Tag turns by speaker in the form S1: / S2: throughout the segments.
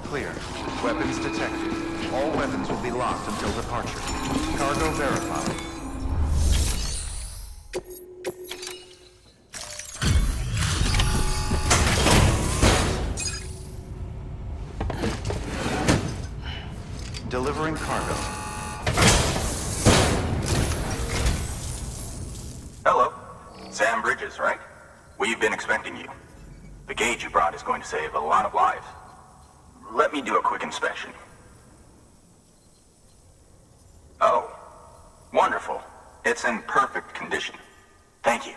S1: clear. Weapons detected. All weapons will be locked until departure. Cargo verified. Delivering cargo.
S2: Hello. Sam Bridges, right? We've been expecting you. The gauge you brought is going to save a lot of lives. Let me do a quick inspection. Oh, wonderful. It's in perfect condition. Thank you.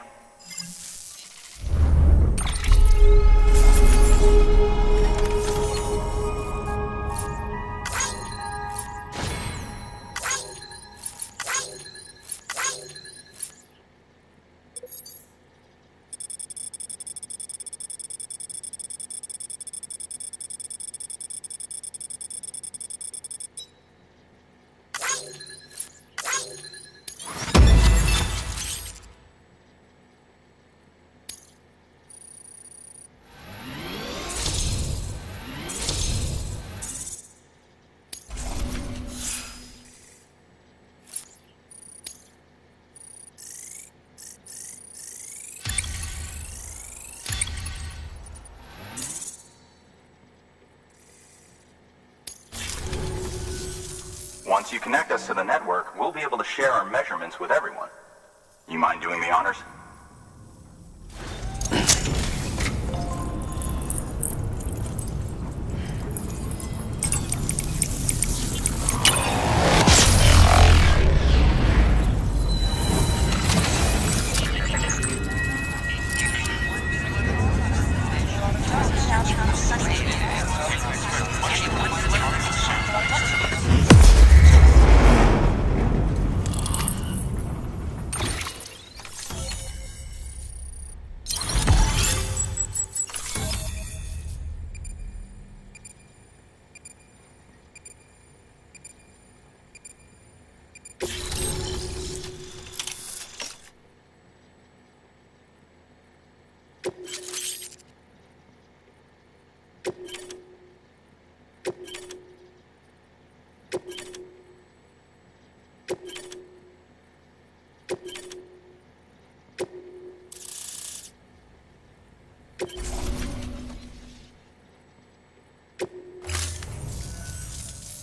S2: Once you connect us to the network, we'll be able to share our measurements with everyone. You mind doing the honors?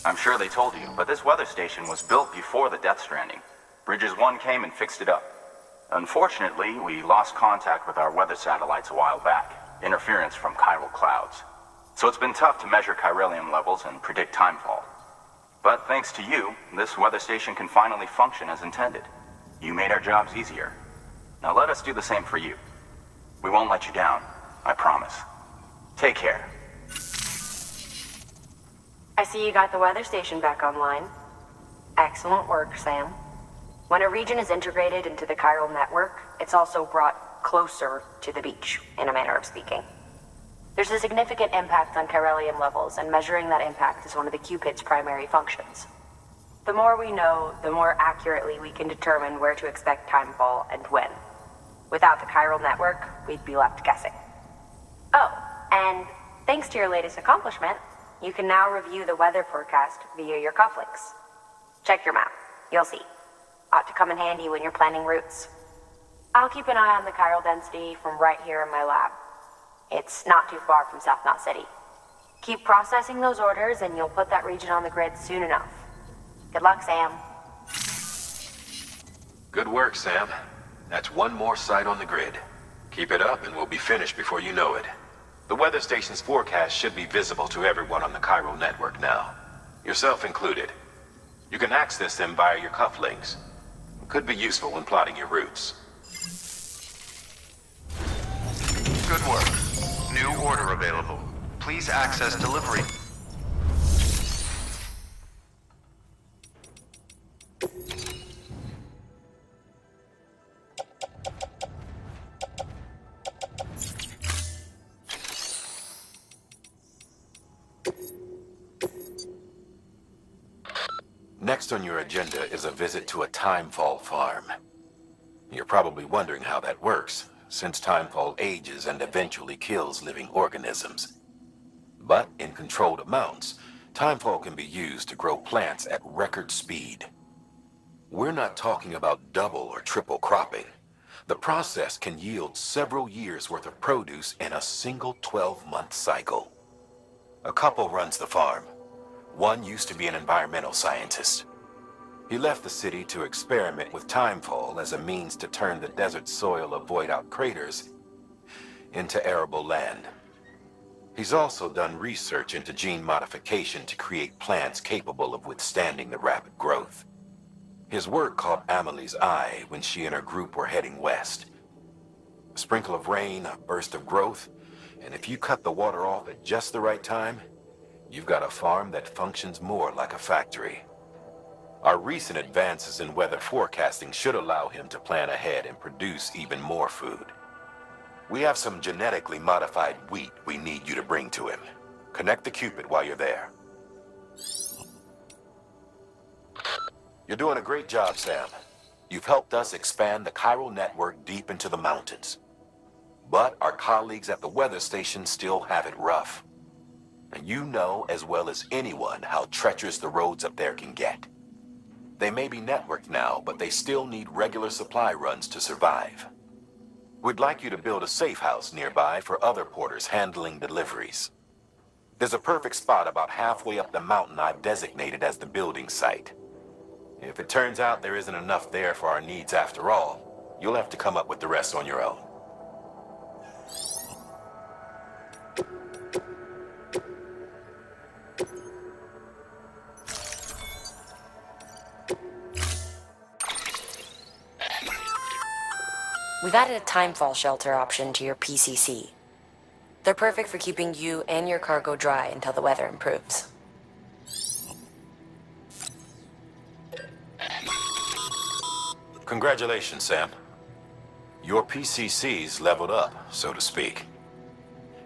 S2: I'm sure they told you, but this weather station was built before the Death Stranding. Bridges 1 came and fixed it up. Unfortunately, we lost contact with our weather satellites a while back. Interference from chiral clouds. So it's been tough to measure chiralium levels and predict timefall. But thanks to you, this weather station can finally function as intended. You made our jobs easier. Now let us do the same for you. We won't let you down, I promise. Take care.
S3: I see you got the weather station back online. Excellent work, Sam. When a region is integrated into the chiral network, it's also brought closer to the beach, in a manner of speaking. There's a significant impact on chiralium levels, and measuring that impact is one of the Cupid's primary functions. The more we know, the more accurately we can determine where to expect timefall and when. Without the chiral network, we'd be left guessing. Oh, and thanks to your latest accomplishment, you can now review the weather forecast via your cufflinks. Check your map. You'll see. Ought to come in handy when you're planning routes. I'll keep an eye on the chiral density from right here in my lab. It's not too far from South Knot City. Keep processing those orders and you'll put that region on the grid soon enough. Good luck, Sam.
S4: Good work, Sam. That's one more site on the grid. Keep it up and we'll be finished before you know it. The weather station's forecast should be visible to everyone on the chiral network now, yourself included. You can access them via your cufflinks. Could be useful when plotting your routes.
S1: Good work. New order available. Please access delivery.
S4: Next on your agenda is a visit to a timefall farm. You're probably wondering how that works, since timefall ages and eventually kills living organisms.
S5: But in controlled amounts, timefall can be used to grow plants at record speed. We're not talking about double or triple cropping. The process can yield several years' worth of produce in a single 12-month cycle. A couple runs the farm. One used to be an environmental scientist. He left the city to experiment with timefall as a means to turn the desert soil of void-out craters into arable land. He's also done research into gene modification to create plants capable of withstanding the rapid growth. His work caught Amelie's eye when she and her group were heading west. A sprinkle of rain, a burst of growth, and if you cut the water off at just the right time, you've got a farm that functions more like a factory. Our recent advances in weather forecasting should allow him to plan ahead and produce even more food. We have some genetically modified wheat we need you to bring to him. Connect the Cupid while you're there. You're doing a great job, Sam. You've helped us expand the Chiral Network deep into the mountains. But our colleagues at the weather station still have it rough. And you know as well as anyone how treacherous the roads up there can get. They may be networked now, but they still need regular supply runs to survive. We'd like you to build a safe house nearby for other porters handling deliveries. There's a perfect spot about halfway up the mountain I've designated as the building site. If it turns out there isn't enough there for our needs after all, you'll have to come up with the rest on your own.
S3: We've added a timefall shelter option to your PCC. They're perfect for keeping you and your cargo dry until the weather improves.
S5: Congratulations, Sam. Your PCC's leveled up, so to speak.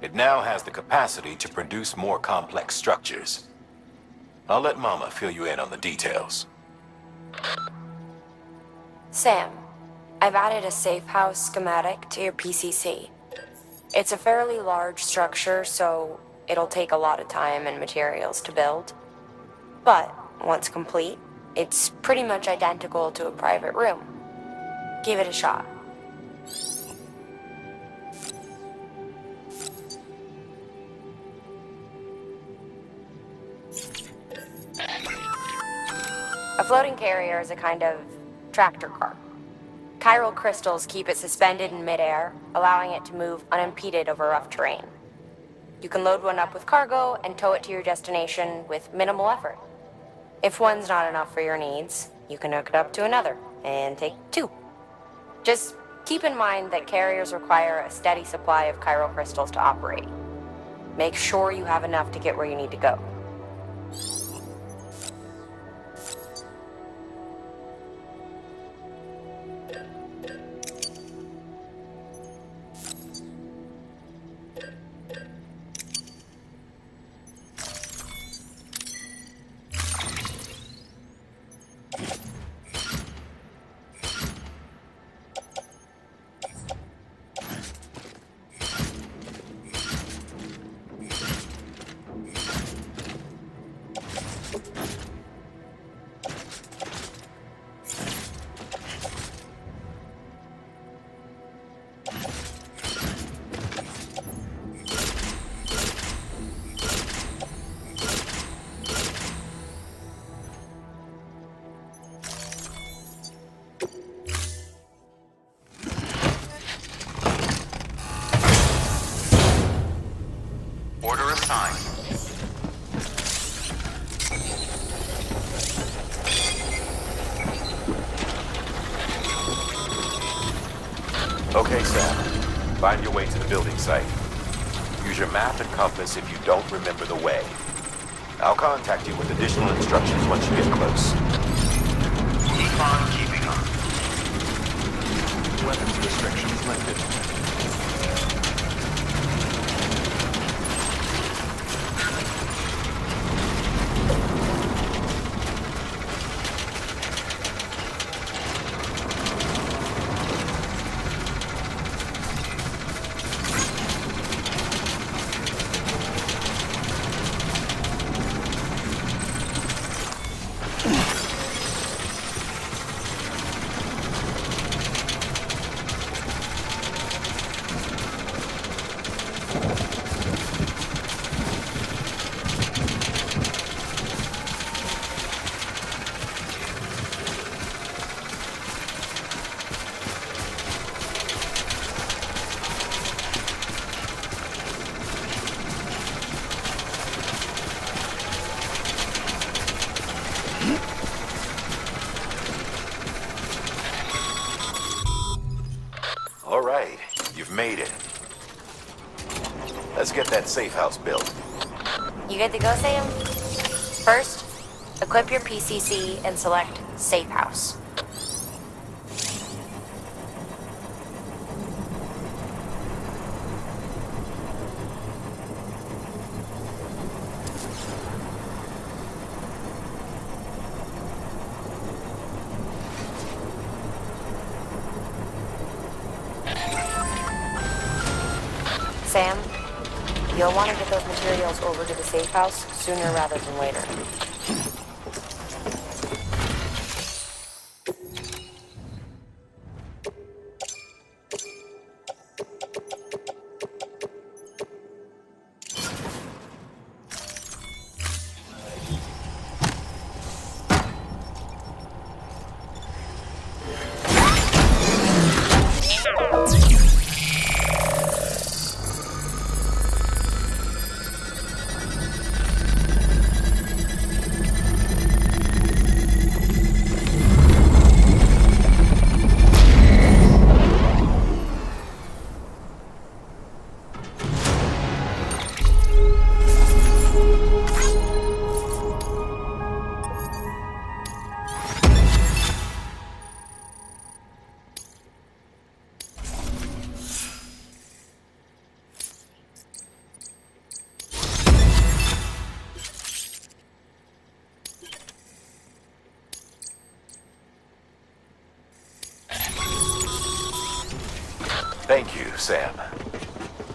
S5: It now has the capacity to produce more complex structures. I'll let Mama fill you in on the details.
S3: Sam, I've added a safe house schematic to your PCC. It's a fairly large structure, so it'll take a lot of time and materials to build. But once complete, it's pretty much identical to a private room. Give it a shot. A floating carrier is a kind of tractor car. Chiral crystals keep it suspended in midair, allowing it to move unimpeded over rough terrain. You can load one up with cargo and tow it to your destination with minimal effort. If one's not enough for your needs, you can hook it up to another and take two. Just keep in mind that carriers require a steady supply of chiral crystals to operate. Make sure you have enough to get where you need to go.
S1: Order assigned.
S5: Okay, Sam. Find your way to the building site. Use your map and compass if you don't remember the way. I'll contact you with additional instructions once you get close.
S1: Keep on keeping on. Weapons restrictions lifted.
S5: All right, you've made it. Let's get that safe house built.
S3: You good to go, Sam? First, equip your PCC and select Safe House. Sam, you'll want to get those materials over to the safe house sooner rather than later.
S5: Thank you, Sam.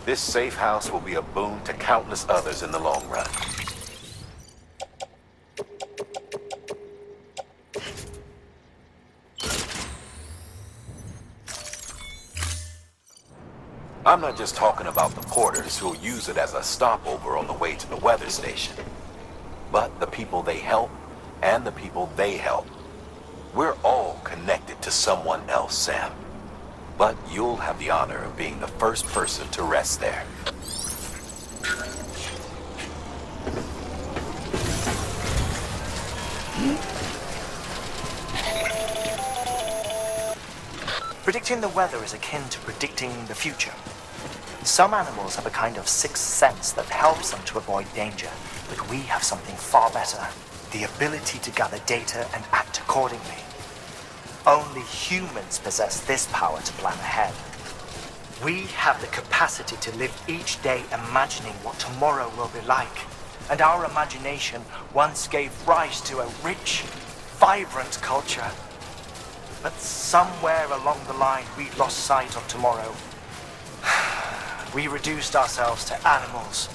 S5: This safe house will be a boon to countless others in the long run. I'm not just talking about the porters who'll use it as a stopover on the way to the weather station, but the people they help and the people they help. We're all connected to someone else, Sam. But you'll have the honor of being the first person to rest there.
S6: Predicting the weather is akin to predicting the future. Some animals have a kind of sixth sense that helps them to avoid danger, but we have something far better, the ability to gather data and act accordingly. Only humans possess this power to plan ahead. We have the capacity to live each day imagining what tomorrow will be like. And our imagination once gave rise to a rich, vibrant culture. But somewhere along the line, we lost sight of tomorrow. We reduced ourselves to animals,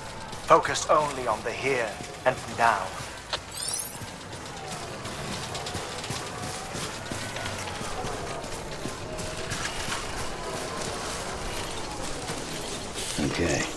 S6: focused only on the here and now.
S7: Okay.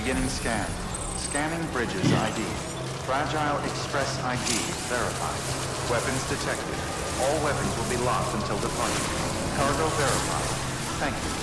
S1: Beginning scan. Scanning bridges ID. Fragile Express ID verified. Weapons detected. All weapons will be locked until departure. Cargo verified. Thank you.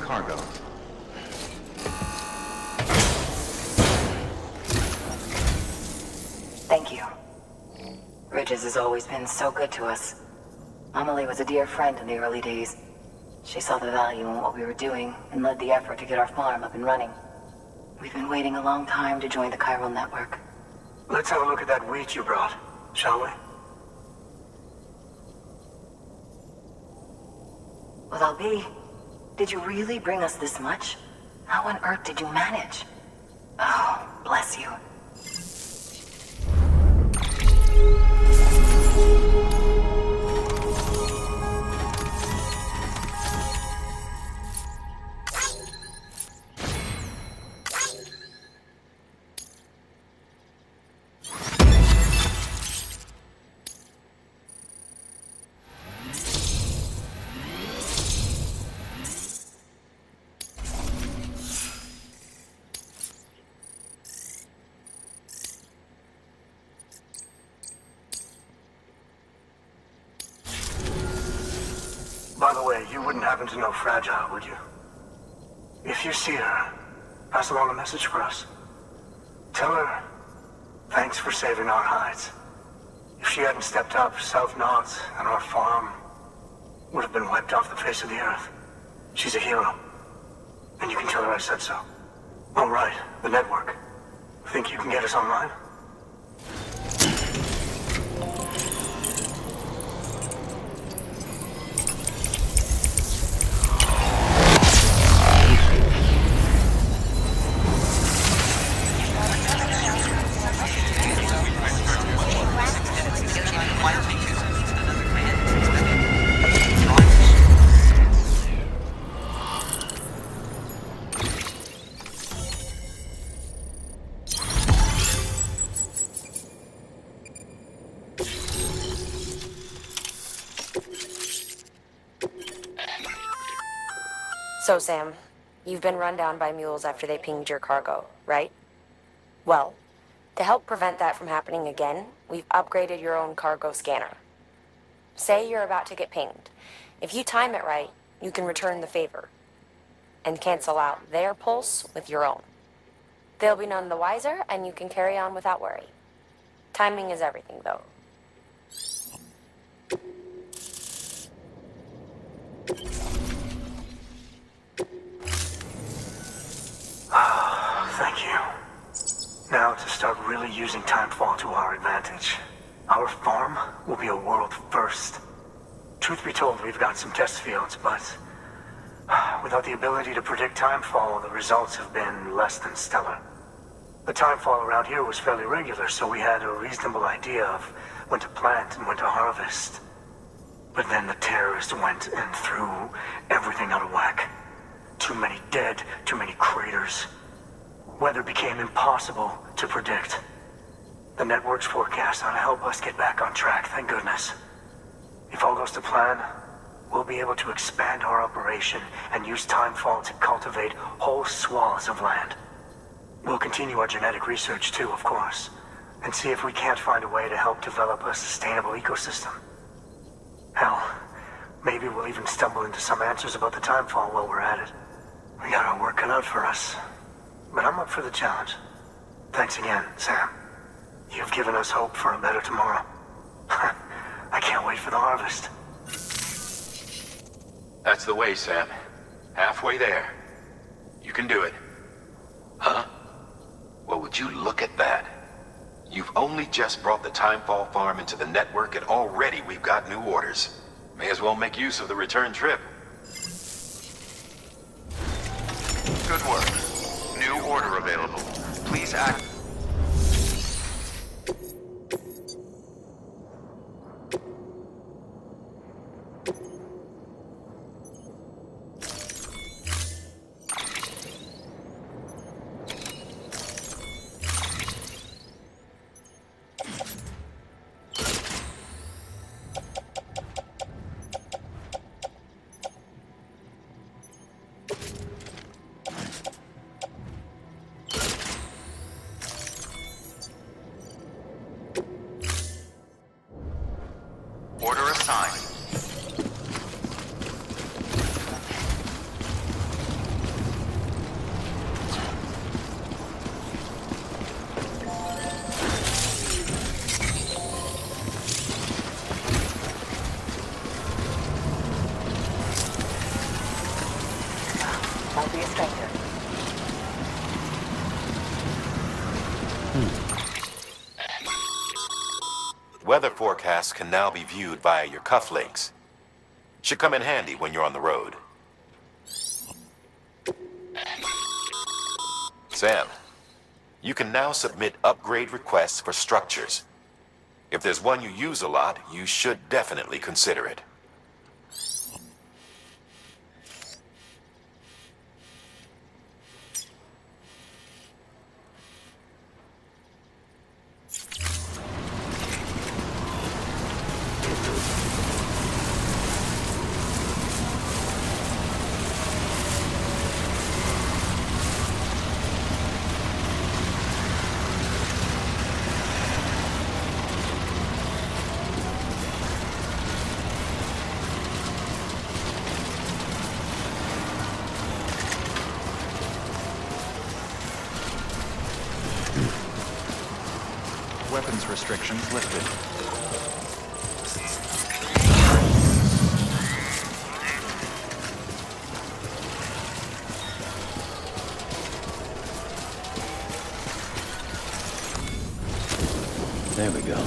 S1: Cargo.
S7: Thank you. Bridges has always been so good to us. Amelie was a dear friend in the early days. She saw the value in what we were doing and led the effort to get our farm up and running. We've been waiting a long time to join the Chiral Network.
S8: Let's have a look at that wheat you brought, shall we?
S7: Well, I'll be. Did you really bring us this much? How on earth did you manage? Oh, bless you.
S8: By the way, you wouldn't happen to know Fragile, would you? If you see her, pass along a message for us. Tell her, thanks for saving our hides. If she hadn't stepped up, South Knots and our farm would have been wiped off the face of the earth. She's a hero. And you can tell her I said so. Oh, right, the network. Think you can get us online?
S3: So, Sam, you've been run down by mules after they pinged your cargo, right? Well, to help prevent that from happening again, we've upgraded your own cargo scanner. Say you're about to get pinged. If you time it right, you can return the favor and cancel out their pulse with your own. They'll be none the wiser, and you can carry on without worry. Timing is everything, though.
S8: Thank you. Now to start really using timefall to our advantage. Our farm will be a world first. Truth be told, we've got some test fields, but without the ability to predict timefall, the results have been less than stellar. The timefall around here was fairly regular, so we had a reasonable idea of when to plant and when to harvest. But then the terrorists went and threw everything out of whack. Too many dead, too many craters. Weather became impossible to predict. The network's forecast ought to help us get back on track, thank goodness. If all goes to plan, we'll be able to expand our operation and use timefall to cultivate whole swaths of land. We'll continue our genetic research too, of course, and see if we can't find a way to help develop a sustainable ecosystem. Hell, maybe we'll even stumble into some answers about the timefall while we're at it. We got our work cut out for us, but I'm up for the challenge. Thanks again, Sam. You've given us hope for a better tomorrow. I can't wait for the harvest.
S4: That's the way, Sam. Halfway there. You can do it. Huh? Well, would you look at that? You've only just brought the Timefall farm into the network, and already we've got new orders. May as well make use of the return trip.
S1: Good work. New order available. Please act. Order assigned.
S7: Won't be a stranger.
S5: Weather forecasts can now be viewed via your cufflinks. Should come in handy when you're on the road. Sam, you can now submit upgrade requests for structures. If there's one you use a lot, you should definitely consider it.
S1: Weapons restrictions lifted.
S9: There we go.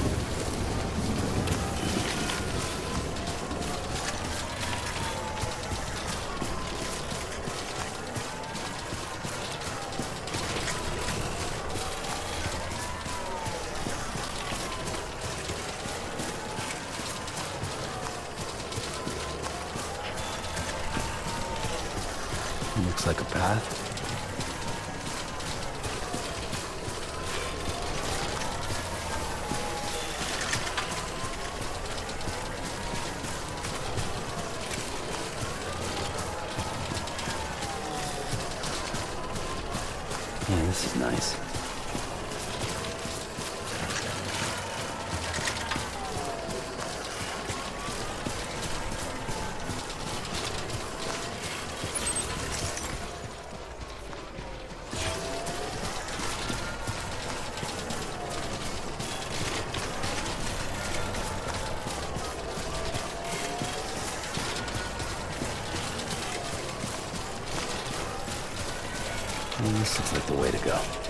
S9: Looks like a path. Yeah, this is nice. This looks like the way to go.